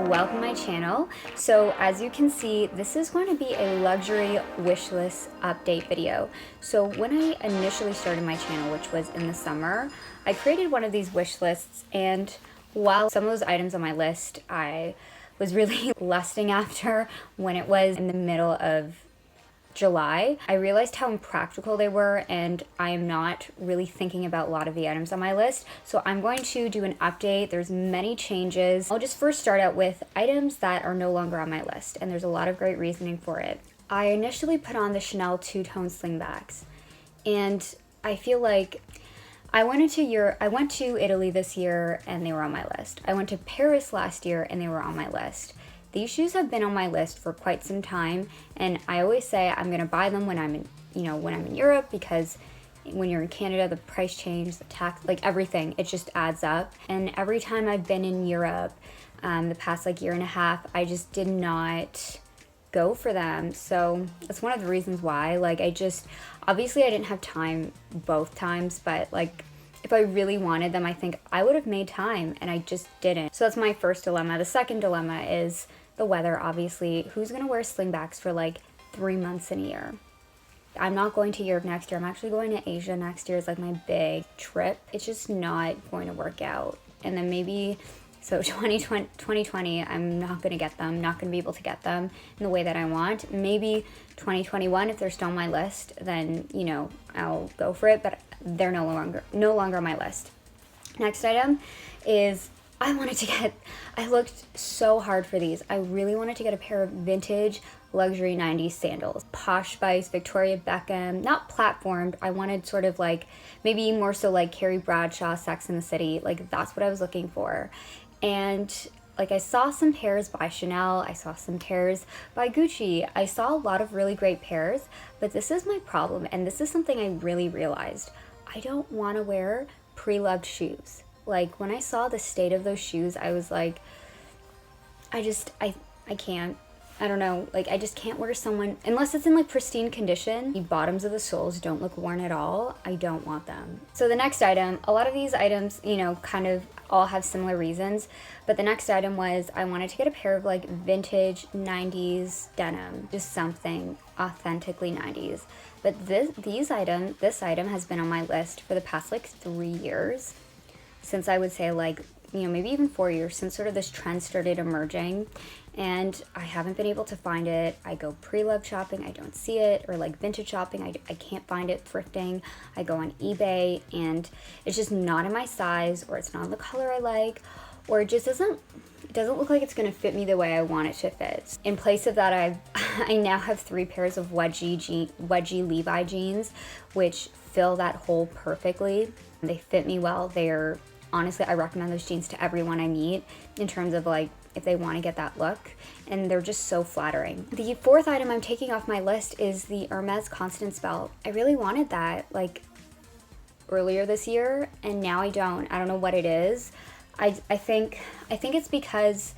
welcome to my channel. So as you can see, this is going to be a luxury wish list update video. So when I initially started my channel, which was in the summer, I created one of these wish lists, and while some of those items on my list I was really lusting after when it was in the middle of July, I realized how impractical they were, and I am not really thinking about a lot of the items on my list. So I'm going to do an update. There's many changes. I'll just first start out with items that are no longer on my list, and there's a lot of great reasoning for it. I initially put on the Chanel two-tone slingbacks, and I feel like I went to Italy this year and they were on my list. I went to Paris last year and they were on my list. These shoes have been on my list for quite some time, and I always say I'm gonna buy them when I'm in Europe, because when you're in Canada, the price change, the tax, like everything, it just adds up. And every time I've been in Europe, the past year and a half, I just did not go for them. So that's one of the reasons why. Obviously I didn't have time both times, but if I really wanted them, I think I would have made time, and I just didn't. So that's my first dilemma. The second dilemma is the weather, obviously. Who's gonna wear slingbacks for 3 months in a year? I'm not going to Europe next year. I'm actually going to Asia next year. It's my big trip. It's just not going to work out. And then maybe, so 2020, I'm not gonna get them, not gonna be able to get them in the way that I want. Maybe 2021, if they're still on my list, then, I'll go for it, but they're no longer on my list. Next item is I looked so hard for these. I really wanted to get a pair of vintage luxury 90s sandals. Posh Spice, Victoria Beckham, not platformed. I wanted sort of maybe more so Carrie Bradshaw, Sex and the City. That's what I was looking for. And I saw some pairs by Chanel, I saw some pairs by Gucci. I saw a lot of really great pairs, but this is my problem, and this is something I really realized. I don't want to wear pre-loved shoes. When I saw the state of those shoes, I was I can't. I don't know, I just can't wear someone, unless it's in pristine condition. The bottoms of the soles don't look worn at all. I don't want them. So the next item, a lot of these items, kind of all have similar reasons, but the next item was I wanted to get a pair of vintage 90s denim, just something authentically 90s. But this item has been on my list for the past 3 years, since I would say maybe even 4 years, since sort of this trend started emerging, and I haven't been able to find it. I go pre-loved shopping, I don't see it, or vintage shopping, I can't find it. Thrifting, I go on eBay, and it's just not in my size, or it's not in the color I like, or it just doesn't look like it's gonna fit me the way I want it to fit. In place of that, I now have 3 pairs of wedgie Levi jeans, which fill that hole perfectly. They fit me well. Honestly, I recommend those jeans to everyone I meet in terms of if they want to get that look, and they're just so flattering. The fourth item I'm taking off my list is the Hermes Constance belt. I really wanted that earlier this year, and now I don't. I don't know what it is. I think it's because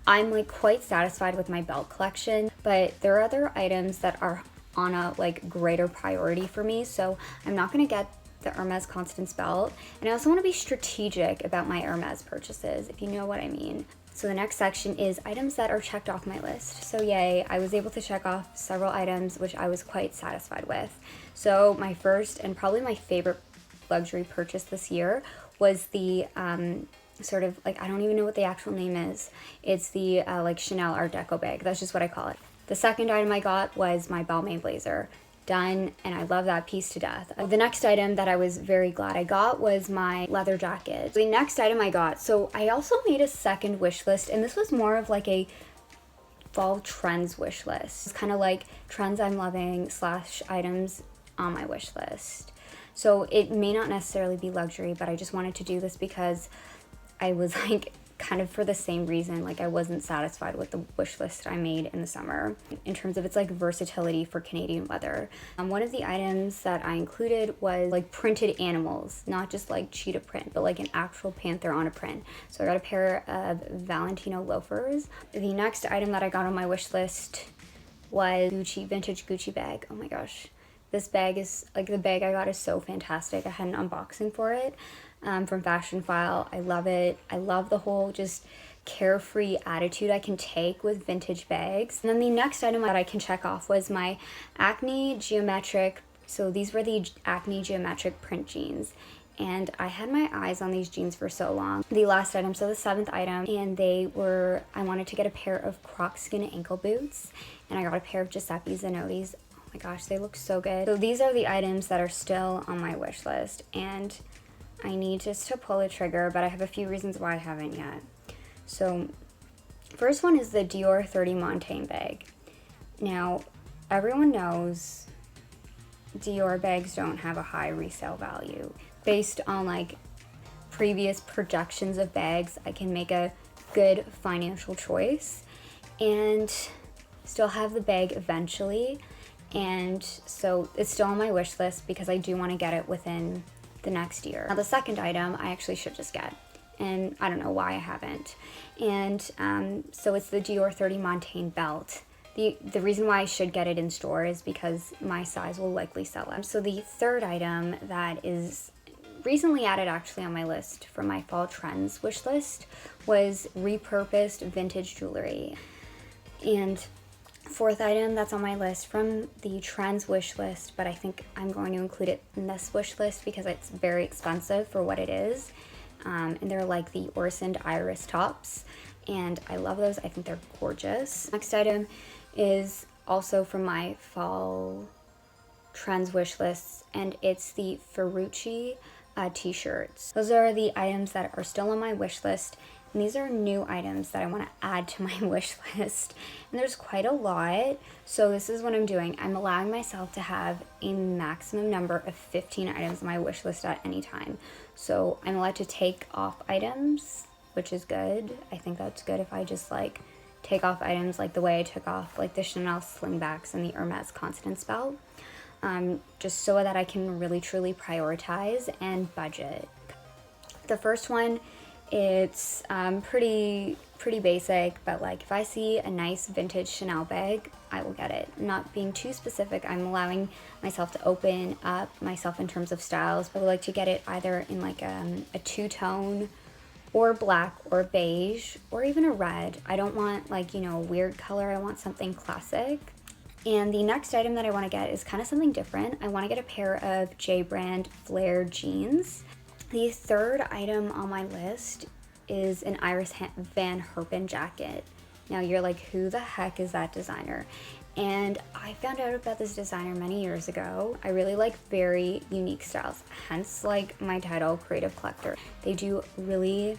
I'm quite satisfied with my belt collection, but there are other items that are on a greater priority for me, so I'm not gonna get the Hermes Constance belt. And I also want to be strategic about my Hermes purchases, if you know what I mean. So the next section is items that are checked off my list. So yay, I was able to check off several items which I was quite satisfied with. So my first and probably my favorite luxury purchase this year was the sort of I don't even know what the actual name is. It's the Chanel Art Deco bag. That's just what I call it. The second item I got was my Balmain blazer. Done, and I love that piece to death. The next item that I was very glad I got was my leather jacket. The next item I got, so I also made a second wish list, and this was more of a fall trends wish list. It's kind of trends I'm loving / items on my wish list. So it may not necessarily be luxury, but I just wanted to do this because I was kind of for the same reason, I wasn't satisfied with the wish list I made in the summer in terms of its versatility for Canadian weather. One of the items that I included was printed animals, not just cheetah print, but an actual panther on a print. So I got a pair of Valentino loafers. The next item that I got on my wish list was vintage Gucci bag. Oh my gosh. This bag is, like, the bag I got is so fantastic. I had an unboxing for it from Fashion File. I love it. I love the whole just carefree attitude I can take with vintage bags. And then the next item that I can check off was my Acne Geometric. So these were the Acne Geometric print jeans. And I had my eyes on these jeans for so long. The last item, so the 7th item, and I wanted to get a pair of Croc skin ankle boots, and I got a pair of Giuseppe Zanotti's. Oh my gosh, they look so good. So these are the items that are still on my wish list, and I need just to pull the trigger, but I have a few reasons why I haven't yet. So first one is the Dior 30 Montaigne bag. Now, everyone knows Dior bags don't have a high resale value. Based on like previous projections of bags, I can make a good financial choice and still have the bag eventually. And so it's still on my wish list because I do want to get it within the next year. Now the second item I actually should just get, and I don't know why I haven't. And so it's the Dior 30 Montaigne belt. The reason why I should get it in store is because my size will likely sell it. So the third item that is recently added actually on my list for my fall trends wish list was repurposed vintage jewelry. And fourth item that's on my list from the trends wish list, but I think I'm going to include it in this wish list because it's very expensive for what it is. And they're like the Orson iris tops, and I love those. I think they're gorgeous. Next item is also from my fall trends wish lists, and it's the Ferrucci t-shirts. Those are the items that are still on my wish list, and these are new items that I want to add to my wish list. And there's quite a lot, so this is what I'm doing. I'm allowing myself to have a maximum number of 15 items on my wish list at any time. So I'm allowed to take off items, which is good. I think that's good if I just like take off items like the way I took off like the Chanel slingbacks and the Hermes Constance belt. Just so that I can really truly prioritize and budget. The first one, it's pretty basic, but like if I see a nice vintage Chanel bag, I will get it. Not being too specific, I'm allowing myself to open up myself in terms of styles, but I would like to get it either in like a two-tone or black or beige or even a red. I don't want like, you know, a weird color. I want something classic. And the next item that I want to get is kind of something different. I want to get a pair of J brand flared jeans. The third item on my list is an Iris Van Herpen jacket. Now you're like, who the heck is that designer? And I found out about this designer many years ago. I really like very unique styles, hence like my title, Creative Collector. They do really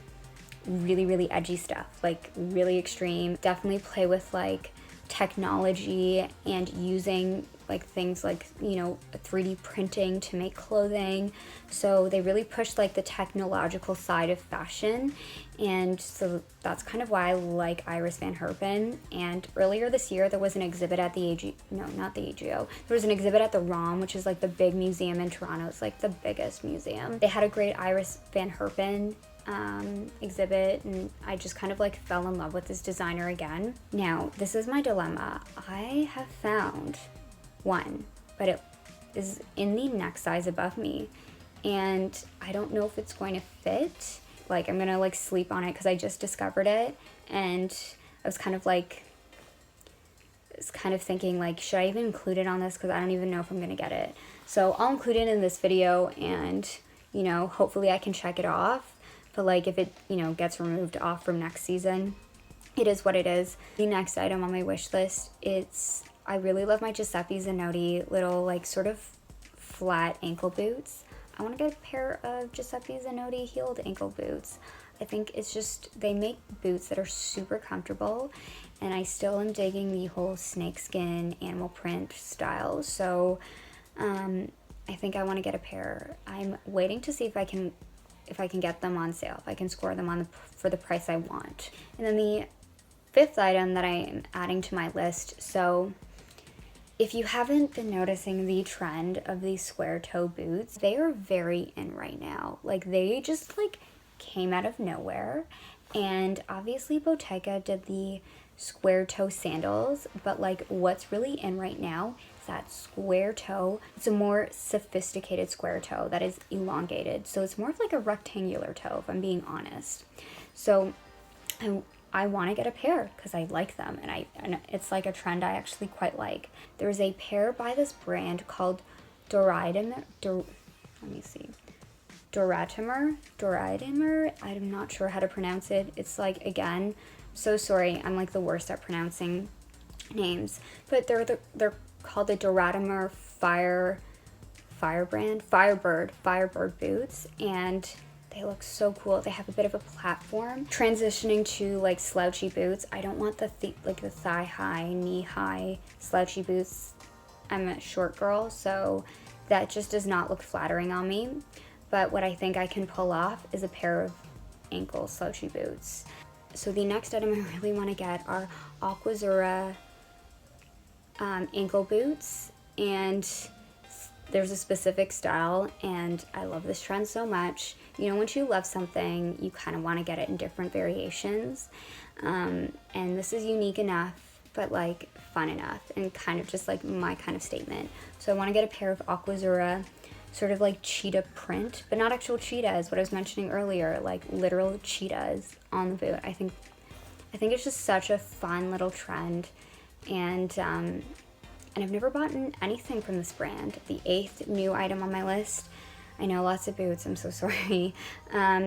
edgy stuff, like really extreme. Definitely play with like technology and using like things like, you know, 3D printing to make clothing. So they really push like the technological side of fashion, and so that's kind of why I like Iris Van Herpen. And earlier this year there was an exhibit at the there was an exhibit at the ROM, which is like the big museum in Toronto. It's like the biggest museum. They had a great Iris Van Herpen exhibit, and I just kind of like fell in love with this designer again. Now, this is my dilemma. I have found one, but it is in the next size above me, and I don't know if it's going to fit. Like, I'm gonna like sleep on it because I just discovered it, and I was kind of thinking like, should I even include it on this, because I don't even know if I'm gonna get it. So I'll include it in this video, and you know, hopefully I can check it off. But like if it, you know, gets removed off from next season, it is what it is. The next item on my wish list, I really love my Giuseppe Zanotti little like sort of flat ankle boots. I want to get a pair of Giuseppe Zanotti heeled ankle boots. I think it's just, they make boots that are super comfortable, and I still am digging the whole snakeskin animal print style. So I think I want to get a pair. I'm waiting to see if I can get them on sale, if I can score them for the price I want. And then the fifth item that I am adding to my list, so if you haven't been noticing the trend of these square toe boots, they are very in right now. Like, they just like came out of nowhere, and obviously Bottega did the square toe sandals, but like what's really in right now is that square toe. It's a more sophisticated square toe that is elongated. So it's more of like a rectangular toe, if I'm being honest. So I want to get a pair because I like them, and it's like a trend I actually quite like. There's a pair by this brand called Doratimer. Let me see. Doratimer. I'm not sure how to pronounce it. It's like, again, so sorry, I'm like the worst at pronouncing names, but they're called the Doratimer Firebird boots, and they look so cool. They have a bit of a platform. Transitioning to like slouchy boots, I don't want the thigh high, knee high slouchy boots. I'm a short girl, so that just does not look flattering on me. But what I think I can pull off is a pair of ankle slouchy boots. So the next item I really want to get are Aquazzura ankle boots, and there's a specific style, and I love this trend so much. You know, once you love something, you kind of want to get it in different variations, and this is unique enough, but like fun enough, and kind of just like my kind of statement. So I want to get a pair of Aquazzura, sort of like cheetah print, but not actual cheetahs, what I was mentioning earlier, like literal cheetahs on the boot. I think it's just such a fun little trend, and I've never bought anything from this brand. The 8th new item on my list. I know, lots of boots, I'm so sorry.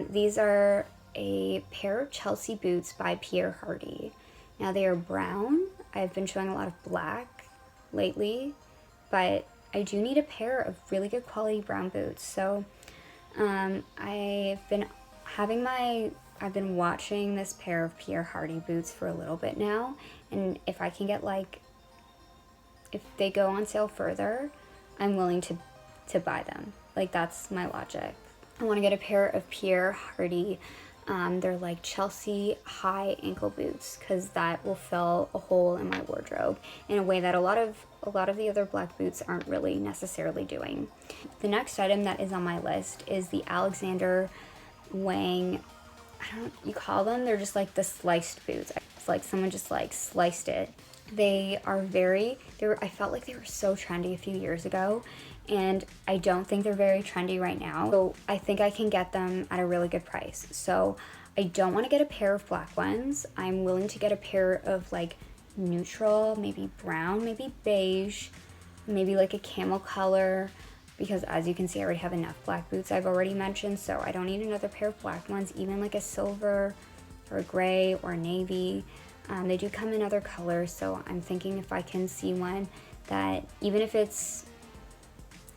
These are a pair of Chelsea boots by Pierre Hardy. Now they are brown. I've been showing a lot of black lately, but I do need a pair of really good quality brown boots. So I've been watching this pair of Pierre Hardy boots for a little bit now, and if I can get if they go on sale further, I'm willing to buy them. Like, that's my logic. I want to get a pair of Pierre Hardy. They're like Chelsea high ankle boots, because that will fill a hole in my wardrobe in a way that a lot of the other black boots aren't really necessarily doing. The next item that is on my list is the Alexander Wang, you call them, they're just like the sliced boots. It's like someone just like sliced it. I felt like they were so trendy a few years ago, and I don't think they're very trendy right now. So I think I can get them at a really good price. So I don't want to get a pair of black ones. I'm willing to get a pair of like neutral, maybe brown, maybe beige, maybe like a camel color, because as you can see, I already have enough black boots I've already mentioned, so I don't need another pair of black ones, even like a silver or a gray or a navy. They do come in other colors, so I'm thinking if I can see one that, even if it's,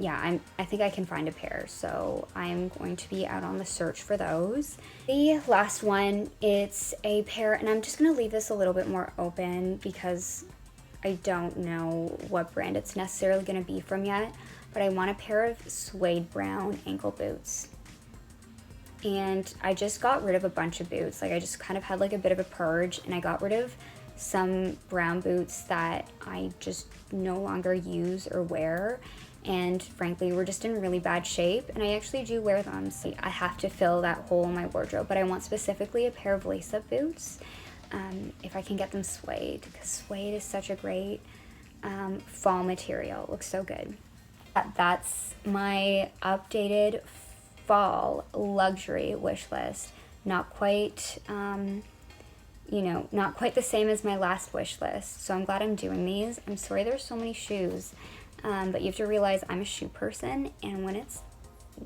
I think I can find a pair, so I'm going to be out on the search for those. The last one, it's a pair, and I'm just going to leave this a little bit more open because I don't know what brand it's necessarily going to be from yet, but I want a pair of suede brown ankle boots. And I just got rid of a bunch of boots. Like, I just kind of had like a bit of a purge, and I got rid of some brown boots that I just no longer use or wear, and frankly were just in really bad shape, and I actually do wear them. So I have to fill that hole in my wardrobe, but I want specifically a pair of lace-up boots, if I can get them suede, because suede is such a great fall material. It looks so good. That's my updated fall luxury wish list. Not quite not quite the same as my last wish list, so I'm glad I'm doing these. I'm sorry there's so many shoes, but you have to realize I'm a shoe person, and when it's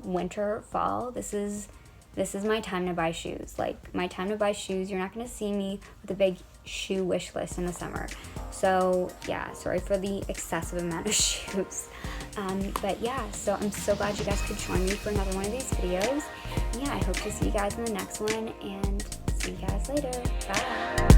winter, fall, this is my time to buy shoes. Like, my time to buy shoes. You're not going to see me with a big shoe wish list in the summer. So yeah, sorry for the excessive amount of shoes. But yeah, so I'm so glad you guys could join me for another one of these videos. Yeah, I hope to see you guys in the next one, and see you guys later. Bye.